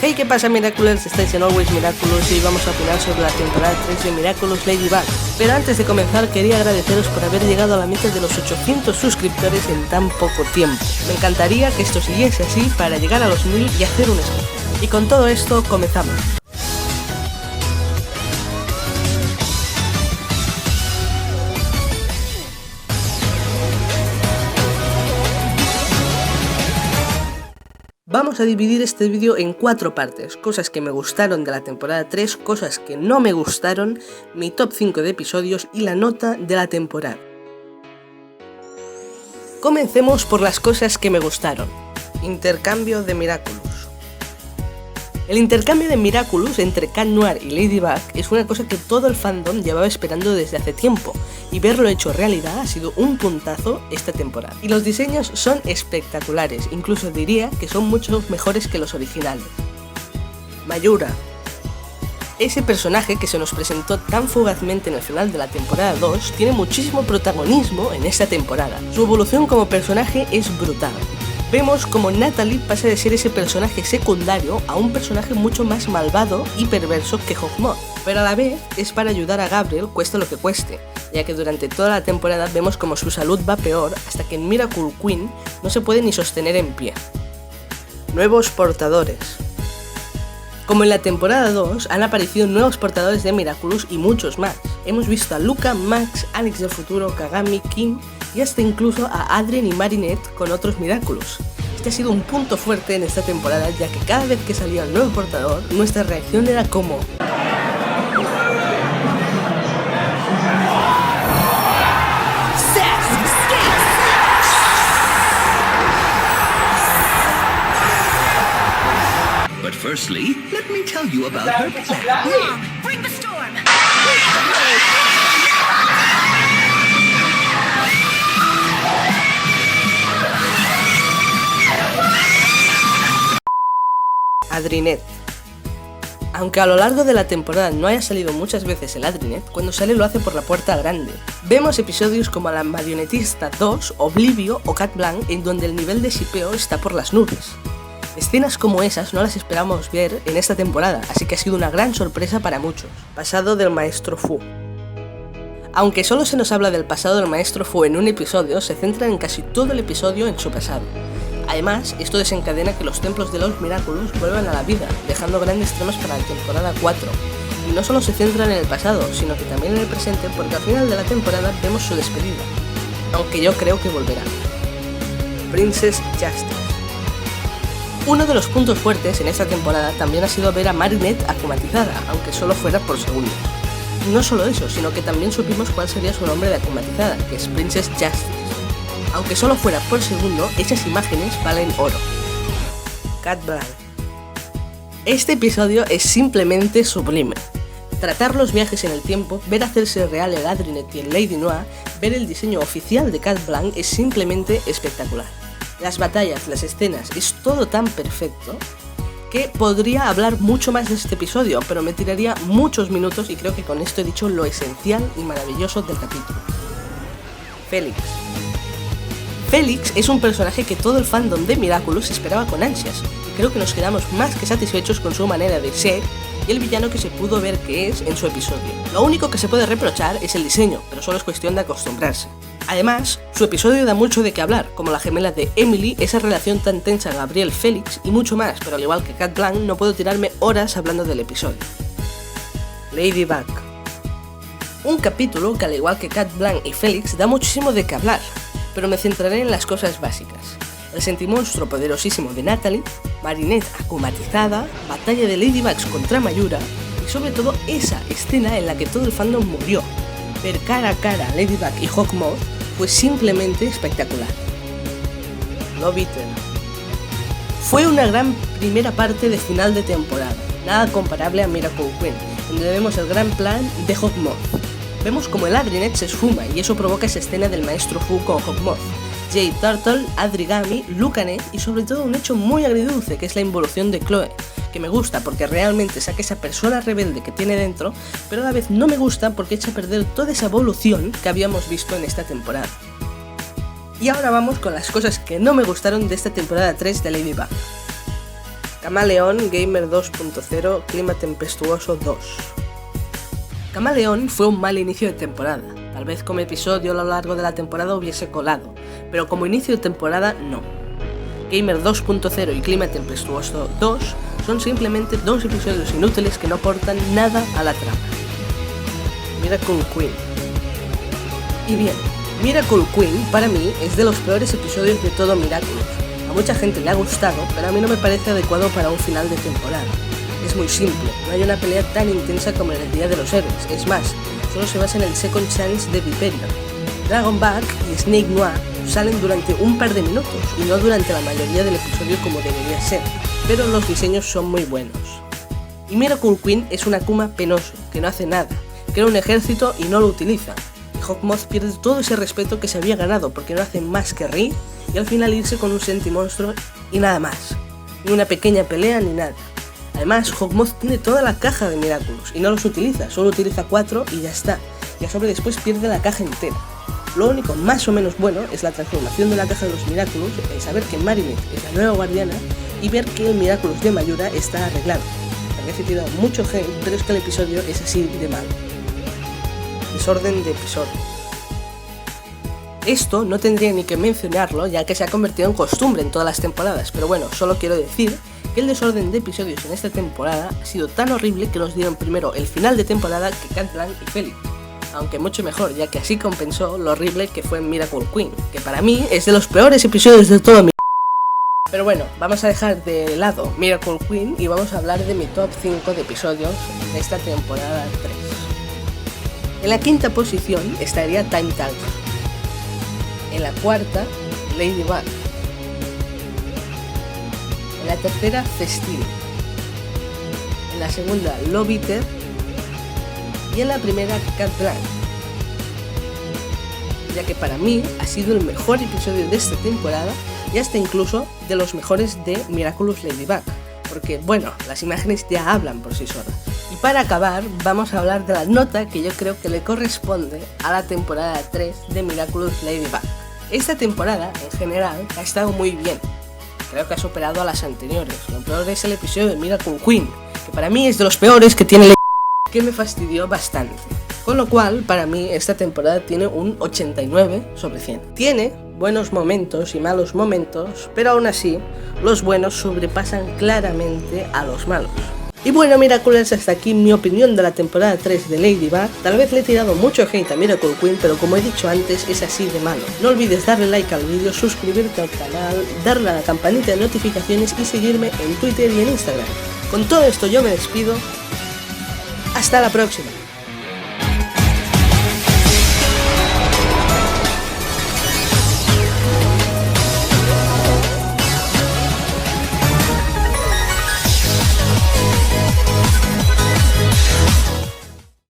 Hey, ¿qué pasa, Miraculous? Estáis en Always Miraculous y vamos a opinar sobre la temporada 3 de Miraculous Ladybug. Pero antes de comenzar quería agradeceros por haber llegado a la meta de los 800 suscriptores en tan poco tiempo. Me encantaría que esto siguiese así para llegar a los 1000 y hacer un especial. Y con todo esto comenzamos. Vamos a dividir este vídeo en 4 partes, cosas que me gustaron de la temporada 3, cosas que no me gustaron, mi top 5 de episodios y la nota de la temporada. Comencemos por las cosas que me gustaron. Intercambio de Miraculous. El intercambio de Miraculous entre Cat Noir y Ladybug es una cosa que todo el fandom llevaba esperando desde hace tiempo, y verlo hecho realidad ha sido un puntazo esta temporada. Y los diseños son espectaculares, incluso diría que son mucho mejores que los originales. Mayura. Ese personaje que se nos presentó tan fugazmente en el final de la temporada 2 tiene muchísimo protagonismo en esta temporada. Su evolución como personaje es brutal. Vemos como Natalie pasa de ser ese personaje secundario a un personaje mucho más malvado y perverso que Hawkmoth, pero a la vez es para ayudar a Gabriel cueste lo que cueste, ya que durante toda la temporada vemos como su salud va peor hasta que en Miracle Queen no se puede ni sostener en pie. Nuevos portadores. Como en la temporada 2, han aparecido nuevos portadores de Miraculous y muchos más. Hemos visto a Luca, Max, Alex del futuro, Kagami, Kim y hasta incluso a Adrien y Marinette con otros Miraculous. Este ha sido un punto fuerte en esta temporada, ya que cada vez que salía un nuevo portador, nuestra reacción era como... But firstly, let me tell you about her plan. Mom, bring the storm! Adrinette. Aunque a lo largo de la temporada no haya salido muchas veces el Adrinette, cuando sale lo hace por la puerta grande. Vemos episodios como La Marionetista 2, Oblivio o Cat Blanc, en donde el nivel de shipeo está por las nubes. Escenas como esas no las esperábamos ver en esta temporada, así que ha sido una gran sorpresa para muchos. Pasado del Maestro Fu. Aunque solo se nos habla del pasado del Maestro Fu en un episodio, se centra en casi todo el episodio en su pasado. Además, esto desencadena que los templos de los Miraculous vuelvan a la vida, dejando grandes tramas para la temporada 4. Y no solo se centran en el pasado, sino que también en el presente, porque al final de la temporada vemos su despedida. Aunque yo creo que volverá. Princess Justice. Uno de los puntos fuertes en esta temporada también ha sido ver a Marinette akumatizada, aunque solo fuera por segundos. Y no solo eso, sino que también supimos cuál sería su nombre de akumatizada, que es Princess Justice. Aunque solo fuera por segundo, esas imágenes valen oro. Cat Blanc. Este episodio es simplemente sublime. Tratar los viajes en el tiempo, ver hacerse real el Adrinette y el Lady Noir, ver el diseño oficial de Cat Blanc es simplemente espectacular. Las batallas, las escenas, es todo tan perfecto que podría hablar mucho más de este episodio, pero me tiraría muchos minutos y creo que con esto he dicho lo esencial y maravilloso del capítulo. Félix. Félix es un personaje que todo el fandom de Miraculous esperaba con ansias, y creo que nos quedamos más que satisfechos con su manera de ser y el villano que se pudo ver que es en su episodio. Lo único que se puede reprochar es el diseño, pero solo es cuestión de acostumbrarse. Además, su episodio da mucho de qué hablar, como la gemela de Emily, esa relación tan tensa Gabriel-Félix y mucho más, pero al igual que Cat Blanc no puedo tirarme horas hablando del episodio. Ladybug. Un capítulo que al igual que Cat Blanc y Félix da muchísimo de qué hablar, pero me centraré en las cosas básicas. El sentimonstruo poderosísimo de Natalie, Marinette akumatizada, batalla de Ladybugs contra Mayura y sobre todo esa escena en la que todo el fandom murió. Ver cara a cara a Ladybug y Hawkmoth fue simplemente espectacular. Love Eater. Fue una gran primera parte de final de temporada, nada comparable a Miracle Queen, donde vemos el gran plan de Hawkmoth. Vemos como el Adrinette se esfuma y eso provoca esa escena del Maestro Fu con Hawkmoth, Jade Turtle, Adrigami, Lucanet y sobre todo un hecho muy agridulce que es la involución de Chloe, que me gusta porque realmente saca esa persona rebelde que tiene dentro, pero a la vez no me gusta porque echa a perder toda esa evolución que habíamos visto en esta temporada. Y ahora vamos con las cosas que no me gustaron de esta temporada 3 de Ladybug. Camaleón Gamer 2.0 Clima Tempestuoso 2. Camaleón fue un mal inicio de temporada. Tal vez como episodio a lo largo de la temporada hubiese colado, pero como inicio de temporada no. Gamer 2.0 y Clima Tempestuoso 2 son simplemente dos episodios inútiles que no aportan nada a la trama. Miracle Queen. Y bien, Miracle Queen para mí es de los peores episodios de todo Miraculous. A mucha gente le ha gustado, pero a mí no me parece adecuado para un final de temporada. Es muy simple, no hay una pelea tan intensa como en el Día de los Héroes, es más, solo se basa en el Second Chance de Viperion. Dragonback y Snake Noir salen durante un par de minutos y no durante la mayoría del episodio como debería ser, pero los diseños son muy buenos. Y Miracle Queen es un Akuma penoso, que no hace nada, crea un ejército y no lo utiliza. Y Hawkmoth pierde todo ese respeto que se había ganado porque no hace más que reír y al final irse con un sentimonstruo y nada más. Ni una pequeña pelea ni nada. Además, Hawkmoth tiene toda la caja de Miraculous y no los utiliza, solo utiliza 4 y ya está. Y a sobre después pierde la caja entera. Lo único más o menos bueno es la transformación de la caja de los Miraculous, el saber que Marinette es la nueva guardiana y ver que el Miraculous de Mayura está arreglado. Había tirado mucho hate, pero es que el episodio es así de malo. Desorden de episodio. Esto no tendría ni que mencionarlo, ya que se ha convertido en costumbre en todas las temporadas, pero bueno, solo quiero decir que el desorden de episodios en esta temporada ha sido tan horrible que nos dieron primero el final de temporada que Cat Blanc y Felix, aunque mucho mejor, ya que así compensó lo horrible que fue en Miracle Queen, que para mí es de los peores episodios de todo mi... Pero bueno, vamos a dejar de lado Miracle Queen y vamos a hablar de mi top 5 de episodios de esta temporada 3. En la quinta posición estaría Time Tank. En la cuarta, Ladybug. En la tercera, Festine. En la segunda, Lobiter. Y en la primera, Cat Blanc. Ya que para mí ha sido el mejor episodio de esta temporada y hasta incluso de los mejores de Miraculous Ladybug. Porque bueno, las imágenes ya hablan por sí solas. Y para acabar, vamos a hablar de la nota que yo creo que le corresponde a la temporada 3 de Miraculous Ladybug. Esta temporada, en general, ha estado muy bien. Creo que ha superado a las anteriores. Lo peor es el episodio de Miracle Queen, que para mí es de los peores que tiene que me fastidió bastante. Con lo cual, para mí, esta temporada tiene un 89 sobre 100. Tiene buenos momentos y malos momentos, pero aún así, los buenos sobrepasan claramente a los malos. Y bueno, Miraculous, hasta aquí mi opinión de la temporada 3 de Ladybug. Tal vez le he tirado mucho hate a Miracle Queen, pero como he dicho antes, es así de malo. No olvides darle like al vídeo, suscribirte al canal, darle a la campanita de notificaciones y seguirme en Twitter y en Instagram. Con todo esto yo me despido. Hasta la próxima.